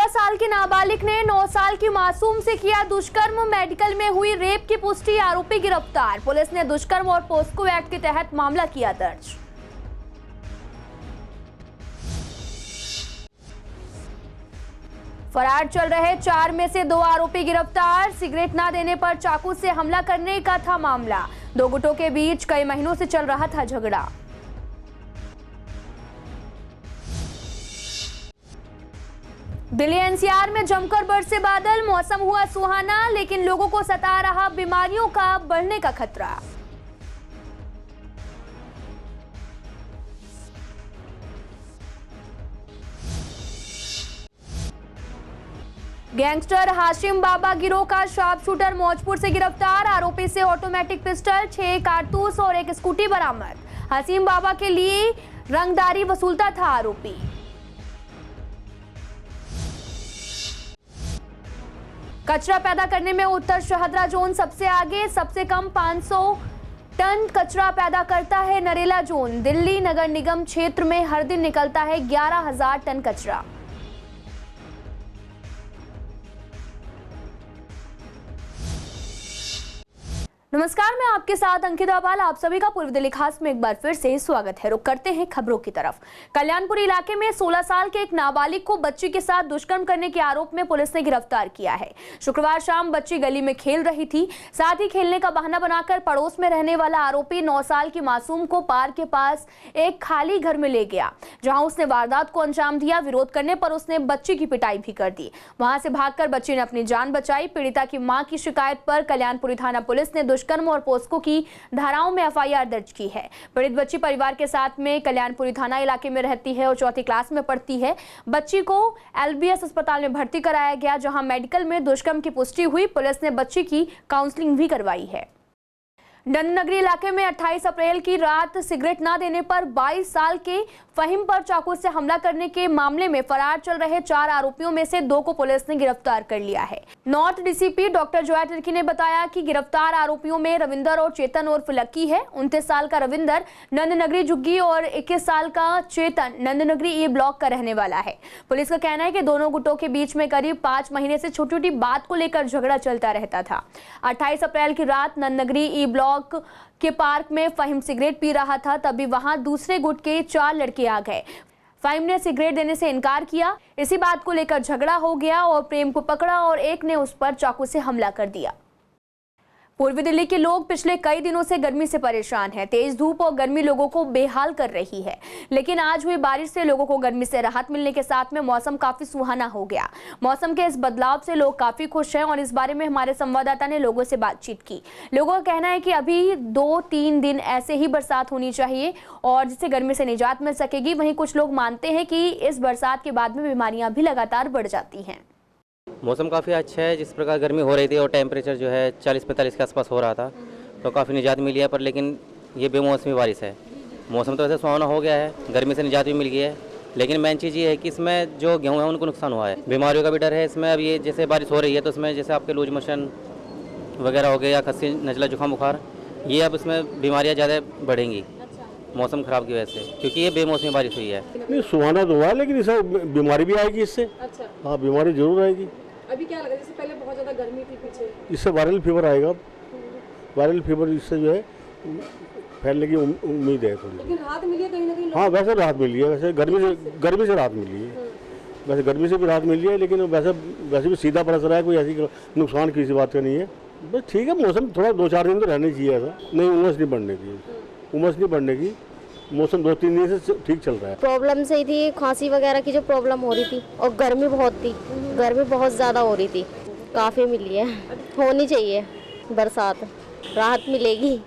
साल के नाबालिग ने 9 साल की मासूम से किया दुष्कर्म, मेडिकल में हुई रेप की पुष्टि, आरोपी गिरफ्तार। पुलिस ने दुष्कर्म और पोस्को एक्ट के तहत मामला किया दर्ज। फरार चल रहे 4 में से 2 आरोपी गिरफ्तार। सिगरेट न देने पर चाकू से हमला करने का था मामला। 2 गुटों के बीच कई महीनों से चल रहा था झगड़ा। दिल्ली एनसीआर में जमकर बरसे बादल, मौसम हुआ सुहाना, लेकिन लोगों को सता रहा बीमारियों का बढ़ने का खतरा। गैंगस्टर हाशिम बाबा गिरोह का शार्प शूटर मौजपुर से गिरफ्तार। आरोपी से ऑटोमेटिक पिस्टल, 6 कारतूस और 1 स्कूटी बरामद। हाशिम बाबा के लिए रंगदारी वसूलता था आरोपी। कचरा पैदा करने में उत्तर शहदरा जोन सबसे आगे, सबसे कम 500 टन कचरा पैदा करता है नरेला जोन। दिल्ली नगर निगम क्षेत्र में हर दिन निकलता है 11,000 टन कचरा। नमस्कार, मैं आपके साथ अंकिता बाल। आप सभी का पूर्व दिल्ली खास में एक बार फिर से स्वागत है। रुक करते हैं खबरों की तरफ। कल्याणपुर इलाके में 16 साल के एक नाबालिग को बच्ची के साथ दुष्कर्म करने के आरोप में पुलिस ने गिरफ्तार किया है। शुक्रवार शाम बच्ची गली में खेल रही थी। साथ ही खेलने का बहाना बनाकर पड़ोस में रहने वाला आरोपी 9 साल की मासूम को पार्क के पास एक खाली घर में ले गया, जहां उसने वारदात को अंजाम दिया। विरोध करने पर उसने बच्ची की पिटाई भी कर दी। वहां से भागकर बच्ची ने अपनी जान बचाई। पीड़िता की मां की शिकायत पर कल्याणपुरी थाना पुलिस ने दुष्कर्म और पोस्को की धाराओं में एफआईआर दर्ज की है। पीड़ित बच्ची परिवार के साथ में कल्याणपुरी थाना इलाके में रहती है और 4th क्लास में पढ़ती है। बच्ची को एलबीएस अस्पताल में भर्ती कराया गया, जहां मेडिकल में दुष्कर्म की पुष्टि हुई। पुलिस ने बच्ची की काउंसलिंग भी करवाई है। नंदनगरी इलाके में 28 अप्रैल की रात सिगरेट न देने पर 22 साल के फहीम पर चाकू से हमला करने के मामले में फरार चल रहे 4 आरोपियों में से 2 को पुलिस ने गिरफ्तार कर लिया है। North DCP doctor Joy Tirkey ने बताया कि गिरफ्तार आरोपियों में रविंदर और चेतन उर्फ लक्की है। 29 साल का रविंदर नंदनगरी झुग्गी और 21 साल का चेतन नंदनगरी ई ब्लॉक का रहने वाला है। पुलिस का कहना है कि दोनों गुटों के बीच में करीब 5 महीने से छोटी छोटी बात को लेकर झगड़ा चलता रहता था। 28 अप्रैल की रात नंदनगरी ई ब्लॉक के पार्क में फहीम सिगरेट पी रहा था, तभी वहां दूसरे गुट के 4 लड़के आ गए। फहीम ने सिगरेट देने से इनकार किया। इसी बात को लेकर झगड़ा हो गया और प्रेम को पकड़ा और एक ने उस पर चाकू से हमला कर दिया। पूर्वी दिल्ली के लोग पिछले कई दिनों से गर्मी से परेशान हैं। तेज धूप और गर्मी लोगों को बेहाल कर रही है, लेकिन आज हुई बारिश से लोगों को गर्मी से राहत मिलने के साथ में मौसम काफी सुहाना हो गया। मौसम के इस बदलाव से लोग काफी खुश हैं और इस बारे में हमारे संवाददाता ने लोगों से बातचीत की। लोगों का कहना है कि अभी 2-3 दिन ऐसे ही बरसात होनी चाहिए और जिससे गर्मी से निजात मिल सकेगी। वहीं कुछ लोग मानते हैं कि इस बरसात के बाद में बीमारियां भी लगातार बढ़ जाती हैं। मौसम काफ़ी अच्छा है। जिस प्रकार गर्मी हो रही थी और टेम्परेचर जो है 40-45 के आसपास हो रहा था, तो काफ़ी निजात मिली है। पर लेकिन ये बेमौसमी बारिश है। मौसम तो वैसे सुहावना हो गया है, गर्मी से निजात भी मिल गई है, लेकिन मेन चीज़ ये है कि इसमें जो गेहूँ है उनको नुकसान हुआ है। बीमारियों का भी डर है इसमें। अब ये जैसे बारिश हो रही है तो इसमें जैसे आपके लूज मोशन वगैरह हो गए या खस्सी, नज़ला, जुकाम, बुखार, ये अब इसमें बीमारियाँ ज़्यादा बढ़ेंगी मौसम खराब की वजह से, क्योंकि ये बेमौसमी बारिश हुई है। नहीं, सुहाना तो हुआ है, लेकिन इससे बीमारी भी आएगी इससे। अच्छा। हाँ, बीमारी जरूर आएगी। अभी क्या लगा, जैसे पहले बहुत ज़्यादा गर्मी थी पीछे, इससे वायरल फीवर आएगा। वायरल फीवर इससे जो है फैलने की उम्मीद है थोड़ी। लेकिन राहत मिली है कहीं ना कहीं। हाँ, वैसे राहत मिली है। वैसे गर्मी से राहत मिली है। वैसे गर्मी से भी राहत मिली है, लेकिन वैसे भी सीधा बरस रहा है, कोई ऐसी नुकसान किसी बात का नहीं है। बस ठीक है, मौसम थोड़ा 2-4 दिन तो रहना चाहिए ऐसा। नहीं, उमस नहीं बढ़ने की, उमस नहीं बढ़ने की। मौसम 2-3 दिन से ठीक चल रहा है। प्रॉब्लम सही थी, खांसी वगैरह की जो प्रॉब्लम हो रही थी, और गर्मी बहुत थी, गर्मी बहुत ज़्यादा हो रही थी। काफ़ी मिली है, होनी चाहिए बरसात, राहत मिलेगी।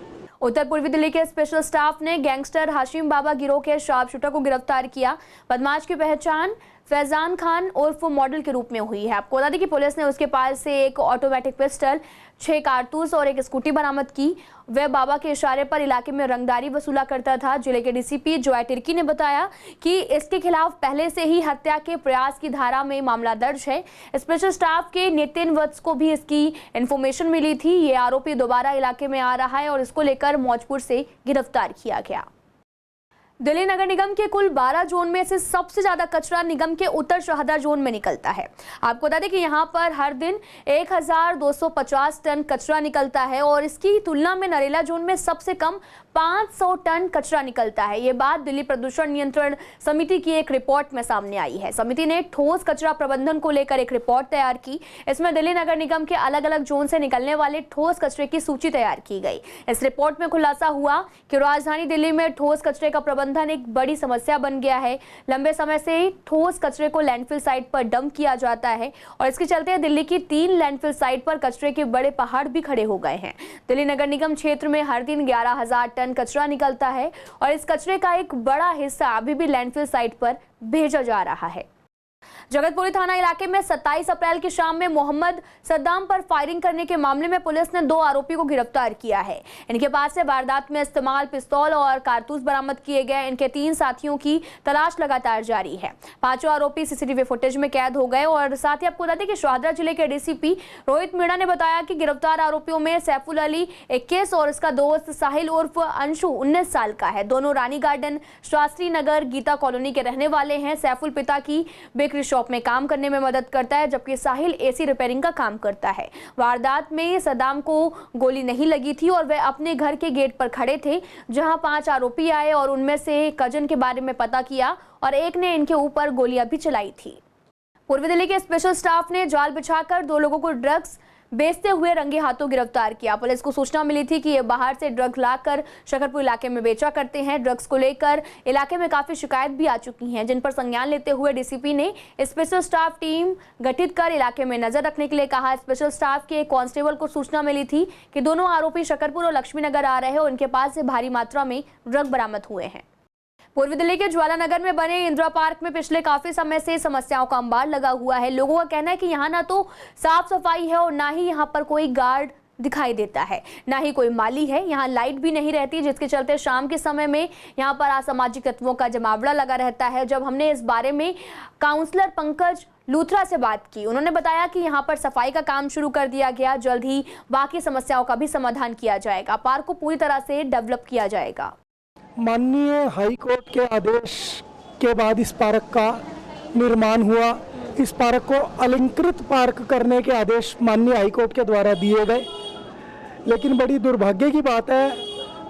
उत्तर पूर्वी दिल्ली के स्पेशल स्टाफ ने गैंगस्टर हाशिम बाबा गिरोह के शार्प शूटर को गिरफ्तार किया। बदमाश की पहचान फैजान खान उर्फ मॉडल के रूप में हुई है। आपको बता दें कि पुलिस ने उसके पास से एक ऑटोमेटिक पिस्टल, 6 कारतूस और 1 स्कूटी बरामद की। वह बाबा के इशारे पर इलाके में रंगदारी वसूला करता था। जिले के डीसीपी जॉय तिर्की ने बताया कि इसके खिलाफ पहले से ही हत्या के प्रयास की धारा में मामला दर्ज है। स्पेशल स्टाफ के नितिन वत्स को भी इसकी इन्फॉर्मेशन मिली थी। ये आरोपी दोबारा इलाके में आ रहा है और इसको लेकर मौजपुर से गिरफ्तार किया गया। दिल्ली नगर निगम के कुल 12 जोन में से सबसे ज्यादा कचरा निगम के उत्तर शहदा जोन में निकलता है। आपको बता दें कि यहां पर हर दिन 1250 टन कचरा निकलता है और इसकी तुलना में नरेला जोन में सबसे कम 500 टन कचरा निकलता है। ये बात दिल्ली प्रदूषण नियंत्रण समिति की एक रिपोर्ट में सामने आई है। समिति ने ठोस कचरा प्रबंधन को लेकर एक रिपोर्ट तैयार की। इसमें दिल्ली नगर निगम के अलग अलग जोन से निकलने वाले ठोस कचरे की सूची तैयार की गई। इस रिपोर्ट में खुलासा हुआ कि राजधानी दिल्ली में ठोस कचरे का प्रबंधन एक बड़ी समस्या बन गया है। लंबे समय से ठोस कचरे को लैंडफिल साइट पर डंप किया जाता है और इसके चलते दिल्ली की 3 लैंडफिल साइट पर कचरे के बड़े पहाड़ भी खड़े हो गए हैं। दिल्ली नगर निगम क्षेत्र में हर दिन 11,000 टन कचरा निकलता है और इस कचरे का एक बड़ा हिस्सा अभी भी लैंडफिल साइट पर भेजा जा रहा है। जगतपुरी थाना इलाके में 27 अप्रैल की शाम में मोहम्मद सद्दाम पर फायरिंग करने के मामले में पुलिस ने 2 आरोपी को गिरफ्तार किया है। इनके पास से वारदात में इस्तेमाल पिस्तौल और कारतूस बरामद किए गए। इनके 3 साथियों की तलाश लगातार जारी है। 5 आरोपी सीसीटीवी फुटेज में कैद हो गए। और साथ ही आपको बता दें कि शाहदरा जिले के डीसीपी रोहित मीणा ने बताया कि गिरफ्तार आरोपियों में सैफुल अली 21 और इसका दोस्त साहिल उर्फ अंशु 19 साल का है। दोनों रानी गार्डन शास्त्री नगर गीता कॉलोनी के रहने वाले हैं। सैफुल पिता की बेकरी शॉप में काम करने में मदद करता है जबकि साहिल एसी रिपेयरिंग का काम करता है। वारदात में सद्दाम को गोली नहीं लगी थी और वे अपने घर के गेट पर खड़े थे जहां 5 आरोपी आए और उनमें से कजन के बारे में पता किया और एक ने इनके ऊपर गोलियां भी चलाई थी। पूर्वी दिल्ली के स्पेशल स्टाफ ने जाल बिछाकर 2 लोगों को ड्रग्स बेचते हुए रंगे हाथों गिरफ्तार किया। पुलिस को सूचना मिली थी कि ये बाहर से ड्रग्स लाकर शकरपुर इलाके में बेचा करते हैं। ड्रग्स को लेकर इलाके में काफी शिकायत भी आ चुकी हैं, जिन पर संज्ञान लेते हुए डीसीपी ने स्पेशल स्टाफ टीम गठित कर इलाके में नजर रखने के लिए कहा। स्पेशल स्टाफ के एक कांस्टेबल को सूचना मिली थी कि दोनों आरोपी शकरपुर और लक्ष्मीनगर आ रहे हैं और उनके पास से भारी मात्रा में ड्रग बरामद हुए हैं। पूर्वी दिल्ली के ज्वाला नगर में बने इंदिरा पार्क में पिछले काफी समय से समस्याओं का अंबार लगा हुआ है। लोगों का कहना है कि यहाँ ना तो साफ सफाई है और ना ही यहाँ पर कोई गार्ड दिखाई देता है, ना ही कोई माली है। यहाँ लाइट भी नहीं रहती, जिसके चलते शाम के समय में यहाँ पर असामाजिक तत्वों का जमावड़ा लगा रहता है। जब हमने इस बारे में काउंसलर पंकज लूथरा से बात की, उन्होंने बताया कि यहाँ पर सफाई का काम शुरू कर दिया गया। जल्द ही बाकी समस्याओं का भी समाधान किया जाएगा। पार्क को पूरी तरह से डेवलप किया जाएगा। माननीय हाई कोर्ट के आदेश के बाद इस पार्क का निर्माण हुआ। इस पार्क को अलंकृत पार्क करने के आदेश माननीय हाई कोर्ट के द्वारा दिए गए, लेकिन बड़ी दुर्भाग्य की बात है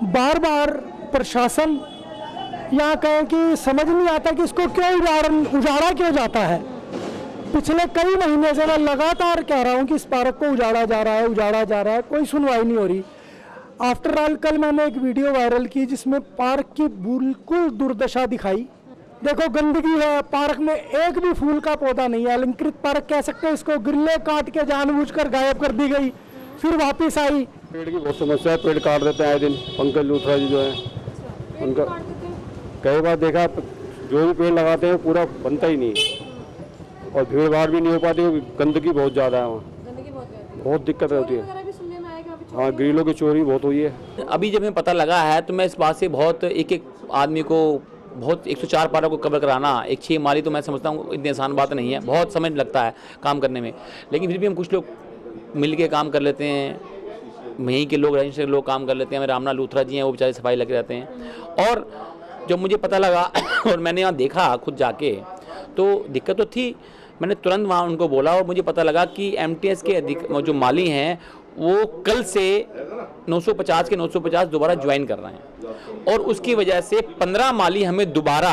बार बार प्रशासन यहाँ कहें कि समझ नहीं आता कि इसको क्यों उजाड़ा क्यों जाता है। पिछले कई महीने से मैं लगातार कह रहा हूँ कि इस पार्क को उजाड़ा जा रहा है, उजाड़ा जा रहा है, कोई सुनवाई नहीं हो रही। आफ्टर ऑल कल मैंने एक वीडियो वायरल की जिसमें पार्क की बिल्कुल दुर्दशा दिखाई। देखो गंदगी है, पार्क में एक भी फूल का पौधा नहीं है। अलंकृत पार्क कह सकते हैं इसको। ग्रिल्ले काट के जानबूझकर गायब कर दी गई, फिर वापस आई। पेड़ की बहुत समस्या है, पेड़ काट देते हैं आए दिन। पंकज लूथरा जी जो है उनका कई बार देखा, जो भी पेड़ लगाते हैं पूरा बनता ही नहीं और भीड़ भाड़ भी नहीं हो पाती। गंदगी बहुत ज़्यादा है वहाँ, बहुत दिक्कत होती है। हाँ, ग्रिलों की चोरी बहुत हुई है। अभी जब हमें पता लगा है तो मैं इस बात से बहुत एक आदमी को बहुत 104 पारा को कवर कराना, एक 6 माली, तो मैं समझता हूँ इतनी आसान बात नहीं है। बहुत समय लगता है काम करने में, लेकिन फिर भी हम कुछ लोग मिल के काम कर लेते हैं। यहीं के लोग, रजिस्टर लोग काम कर लेते हैं। मेरे रामना लूथरा जी हैं, वो बेचारे सफाई लगे रहते हैं। और जब मुझे पता लगा और मैंने यहाँ देखा खुद जाके, तो दिक्कत तो थी। मैंने तुरंत वहाँ उनको बोला और मुझे पता लगा कि MTS के जो माली हैं वो कल से 950 के 950 दोबारा ज्वाइन कर रहे हैं और उसकी वजह से 15 माली हमें दोबारा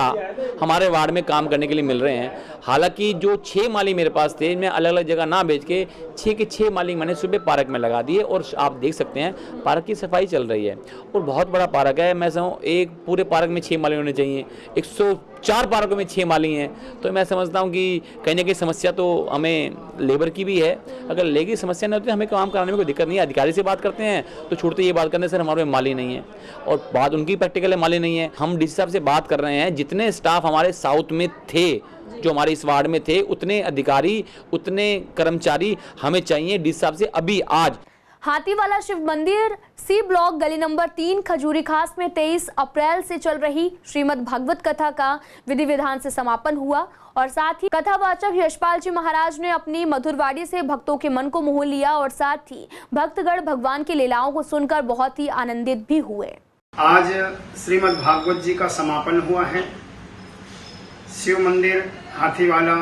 हमारे वार्ड में काम करने के लिए मिल रहे हैं। हालांकि जो 6 माली मेरे पास थे, मैं अलग अलग जगह ना बेच के 6 के 6 माली मैंने सुबह पार्क में लगा दिए और आप देख सकते हैं पार्क की सफाई चल रही है और बहुत बड़ा पार्क है। मैं समझूँ एक पूरे पार्क में 6 माली होने चाहिए, 104 पार्कों में 6 माली हैं। तो मैं समझता हूँ कि कहीं ना कहीं समस्या तो हमें लेबर की भी है। अगर लेबर की समस्या नहीं होती तो हमें काम कराने में कोई दिक्कत नहीं है। अधिकारी से बात करते हैं तो छूटते ये बात करने सर हमारे में माली नहीं है, और बात उनकी प्रैक्टिकल है, माली नहीं है। हम डीसी साहब से बात कर रहे हैं, जितने स्टाफ हमारे साउथ में थे, जो हमारे इस वार्ड में थे, उतने अधिकारी, उतने कर्मचारी हमें चाहिए डीसी साहब से अभी आज। हाथीवाला शिव मंदिर सी ब्लॉक गली नंबर 3 खजूरी खास में 23 अप्रैल से चल रही श्रीमद् भागवत कथा का विधि विधान से समापन हुआ और साथ ही कथावाचक यशपाल जी महाराज ने अपनी मधुरवाणी से भक्तों के मन को मोह लिया और साथ ही भक्तगण भगवान की लीलाओं को सुनकर बहुत ही आनंदित भी हुए। आज श्रीमद् भागवत जी का समापन हुआ है। शिव मंदिर हाथीवाला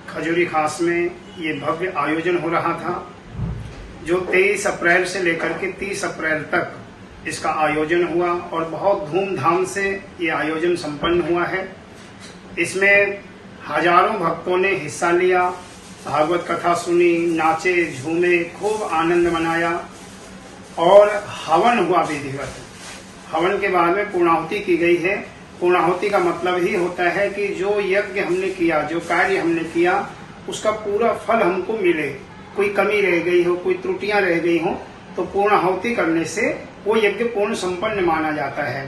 खजूरी खास में ये भव्य आयोजन हो रहा था, जो 23 अप्रैल से लेकर के 30 अप्रैल तक इसका आयोजन हुआ और बहुत धूमधाम से ये आयोजन संपन्न हुआ है। इसमें हजारों भक्तों ने हिस्सा लिया, भागवत कथा सुनी, नाचे, झूमे, खूब आनंद मनाया और हवन हुआ विधिवत। हवन के बाद में पूर्णाहुति की गई है। पूर्णाहुति का मतलब ही होता है कि जो यज्ञ हमने किया, जो कार्य हमने किया, उसका पूरा फल हमको मिले। कोई कमी रह गई हो, कोई त्रुटियां रह गई हो, तो पूर्णाहुति करने से वो यज्ञ पूर्ण संपन्न माना जाता है।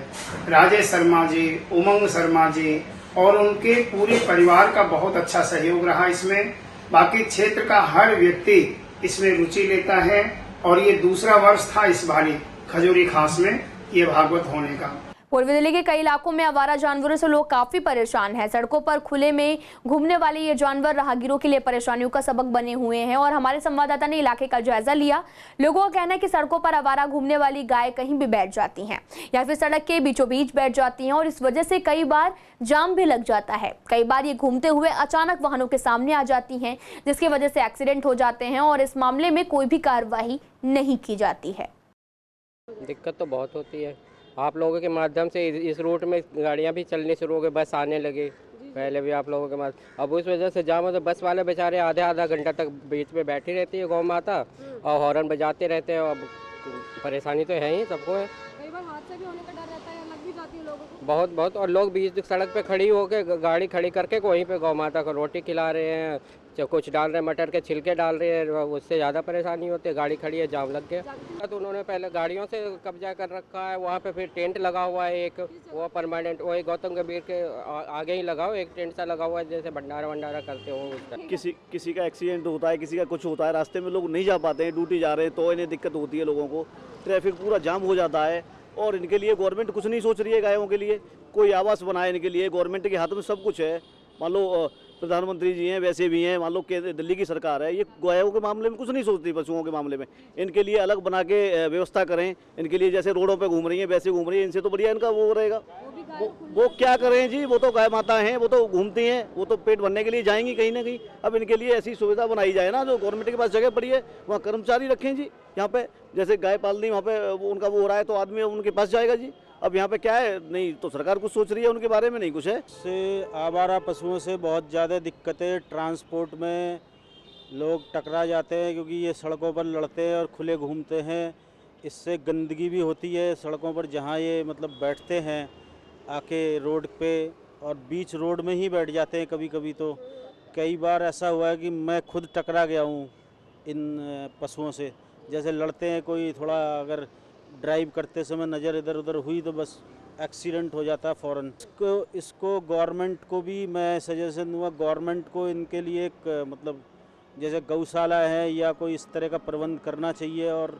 राजेश शर्मा जी, उमंग शर्मा जी और उनके पूरे परिवार का बहुत अच्छा सहयोग रहा इसमें। बाकी क्षेत्र का हर व्यक्ति इसमें रुचि लेता है और ये दूसरा वर्ष था इस बारी खजूरी खास में ये भागवत होने का। पूर्वी दिल्ली के कई इलाकों में आवारा जानवरों से लोग काफी परेशान हैं। सड़कों पर खुले में घूमने वाले ये जानवर राहगीरों के लिए परेशानियों का सबक बने हुए हैं और हमारे संवाददाता ने इलाके का जायजा लिया। लोगों का कहना है कि सड़कों पर आवारा घूमने वाली गाय कहीं भी बैठ जाती हैं या फिर सड़क के बीचों बीच बैठ जाती हैं और इस वजह से कई बार जाम भी लग जाता है। कई बार ये घूमते हुए अचानक वाहनों के सामने आ जाती हैं, जिसकी वजह से एक्सीडेंट हो जाते हैं और इस मामले में कोई भी कार्रवाई नहीं की जाती है। दिक्कत तो बहुत होती है। आप लोगों के माध्यम से इस रूट में गाड़ियां भी चलनी शुरू हो गई, बस आने लगे। पहले भी आप लोगों के माध्यम, अब उस वजह से जाम हो तो बस वाले बेचारे आधा घंटा तक बीच में बैठी रहती है गौ माता और हॉर्न बजाते रहते हैं। अब परेशानी तो है ही, सबको है। कई बार हादसा भी होने का डर रहता है, लग भी जाती है लोगों को। बहुत और लोग बीच सड़क पे खड़ी होकर गाड़ी खड़ी करके वहीं पे गौ माता को रोटी खिला रहे हैं, कुछ डाल रहे हैं, मटर के छिलके डाल रहे हैं। उससे ज़्यादा परेशानी होती है। गाड़ी खड़ी है, जाम लग गया। तो उन्होंने पहले गाड़ियों से कब्जा कर रखा है। वहाँ पे फिर टेंट लगा हुआ है एक, वो परमानेंट, वही गौतम कबीर के आगे ही लगाओ, एक टेंट सा लगा हुआ है, जैसे भंडारा करते हो। किसी का एक्सीडेंट होता है, किसी का कुछ होता है, रास्ते में लोग नहीं जा पाते हैं, ड्यूटी जा रहे हैं, तो इन्हें दिक्कत होती है लोगों को। ट्रैफिक पूरा जाम हो जाता है और इनके लिए गवर्नमेंट कुछ नहीं सोच रही है। गायों के लिए कोई आवास बनाए इनके लिए, गवर्नमेंट के हाथ में सब कुछ है। मान लो प्रधानमंत्री जी हैं, वैसे भी हैं, मान लो कि दिल्ली की सरकार है, ये गायों के मामले में कुछ नहीं सोचती। पशुओं के मामले में इनके लिए अलग बना के व्यवस्था करें। इनके लिए जैसे रोडों पे घूम रही हैं वैसे घूम रही है, इनसे तो बढ़िया इनका वो रहेगा। वो क्या करें जी, वो तो गाय माता हैं, वो तो घूमती हैं, वो तो पेट भरने के लिए जाएंगी कहीं ना कहीं। अब इनके लिए ऐसी सुविधा बनाई जाए ना, जो गवर्नमेंट के पास जगह पड़ी है वहाँ कर्मचारी रखें जी। यहाँ पे जैसे गाय पाल दी, वहाँ पे उनका वो हो रहा है तो आदमी उनके पास जाएगा जी। अब यहाँ पे क्या है, नहीं तो सरकार कुछ सोच रही है उनके बारे में, नहीं कुछ है। से आवारा पशुओं से बहुत ज़्यादा दिक्कतें, ट्रांसपोर्ट में लोग टकरा जाते हैं क्योंकि ये सड़कों पर लड़ते हैं और खुले घूमते हैं। इससे गंदगी भी होती है सड़कों पर, जहाँ ये मतलब बैठते हैं आके रोड पे, और बीच रोड में ही बैठ जाते हैं कभी कभी। तो कई बार ऐसा हुआ है कि मैं खुद टकरा गया हूँ इन पशुओं से। जैसे लड़ते हैं, कोई थोड़ा अगर ड्राइव करते समय नज़र इधर उधर हुई तो बस एक्सीडेंट हो जाता है फ़ौरन। इसको गवर्नमेंट को भी मैं सजेशन दूँगा, गवर्नमेंट को इनके लिए एक मतलब जैसे गौशाला है या कोई इस तरह का प्रबंध करना चाहिए और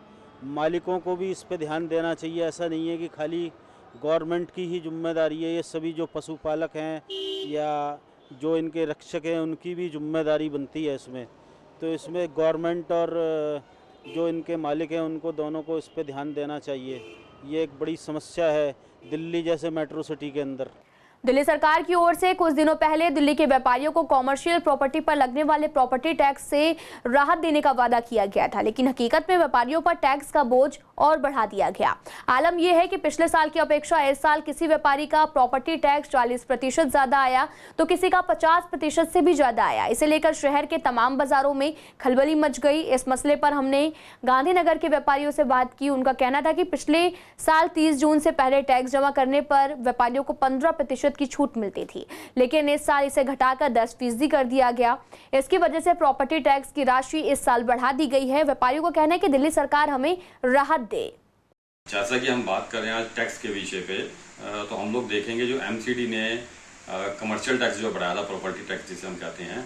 मालिकों को भी इस पे ध्यान देना चाहिए। ऐसा नहीं है कि खाली गवर्नमेंट की ही जिम्मेदारी है, ये सभी जो पशुपालक हैं या जो इनके रक्षक हैं उनकी भी जिम्मेदारी बनती है इसमें। तो इसमें गवर्नमेंट और जो इनके मालिक हैं उनको दोनों को इस पे ध्यान देना चाहिए। ये एक बड़ी समस्या है दिल्ली जैसे मेट्रो सिटी के अंदर। दिल्ली सरकार की ओर से कुछ दिनों पहले दिल्ली के व्यापारियों को कॉमर्शियल प्रॉपर्टी पर लगने वाले प्रॉपर्टी टैक्स से राहत देने का वादा किया गया था, लेकिन हकीकत में व्यापारियों पर टैक्स का बोझ और बढ़ा दिया गया। आलम यह है कि पिछले साल की अपेक्षा इस साल किसी व्यापारी का प्रॉपर्टी टैक्स 40% ज्यादा आया तो किसी का 50% से भी ज्यादा आया। इसे लेकर शहर के तमाम बाजारों में खलबली मच गई। इस मसले पर हमने गांधीनगर के व्यापारियों से बात की। उनका कहना था कि पिछले साल 30 जून से पहले टैक्स जमा करने पर व्यापारियों को 15% की छूट मिलती थी, लेकिन इस साल इसे घटाकर 10% कर दिया गया। इसकी वजह से प्रॉपर्टी टैक्स की राशि इस साल बढ़ा दी गई है। व्यापारियों का कहना है कि दिल्ली सरकार हमें राहत दे। जैसा कि हम बात कर रहे हैं आज टैक्स के विषय पे, तो हम लोग देखेंगे जो एमसीडी ने कमर्शियल टैक्स जो बढ़ाया था, प्रॉपर्टी टैक्स जिसे हम कहते हैं,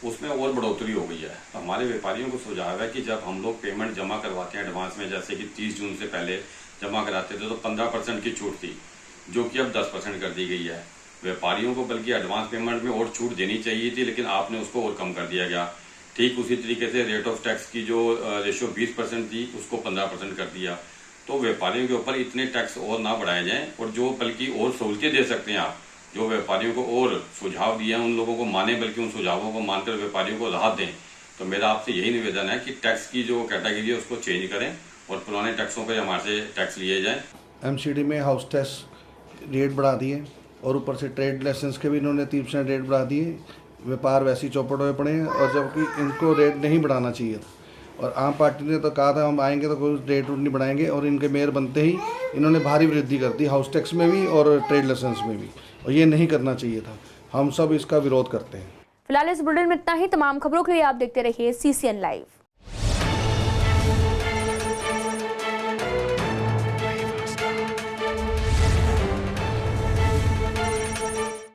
उसमें और बढ़ोतरी हो गई है। तो हमारे व्यापारियों को सुझाव है कि जब हम लोग पेमेंट जमा करवाते हैं एडवांस में, जैसे कि 30 जून से पहले जमा कराते थे तो 15% की छूट थी, जो कि अब 10% कर दी गई है। व्यापारियों को बल्कि एडवांस पेमेंट में और छूट देनी चाहिए थी, लेकिन आपने उसको और कम कर दिया गया। ठीक उसी तरीके से रेट ऑफ टैक्स की जो रेशियो 20% थी उसको 15% कर दिया। तो व्यापारियों के ऊपर इतने टैक्स और ना बढ़ाए जाएं, और जो बल्कि और सहूलतें दे सकते हैं आप, जो व्यापारियों को और सुझाव दिए हैं उन लोगों को माने, बल्कि उन सुझावों को मानकर व्यापारियों को राहत दें। तो मेरा आपसे यही निवेदन है कि टैक्स की जो कैटेगरी है उसको चेंज करें और पुराने टैक्सों पर हमारे से टैक्स लिए जाएँ। एमसीडी में हाउस टैक्स रेट बढ़ा दिए और ऊपर से ट्रेड लाइसेंस के भी इन्होंने 3% रेट बढ़ा दिए। व्यापार वैसे ही चौपट हुए पड़े हैं, और जबकि इनको रेट नहीं बढ़ाना चाहिए था। और आम पार्टी ने तो कहा था हम आएंगे तो कोई रेट नहीं बढ़ाएंगे, और इनके मेयर बनते ही इन्होंने भारी वृद्धि कर दी हाउस टैक्स में भी और ट्रेड लाइसेंस में भी, और ये नहीं करना चाहिए था। हम सब इसका विरोध करते हैं। फिलहाल इस बुलेटिन में इतना ही। तमाम खबरों के लिए आप देखते रहिए CCN लाइव।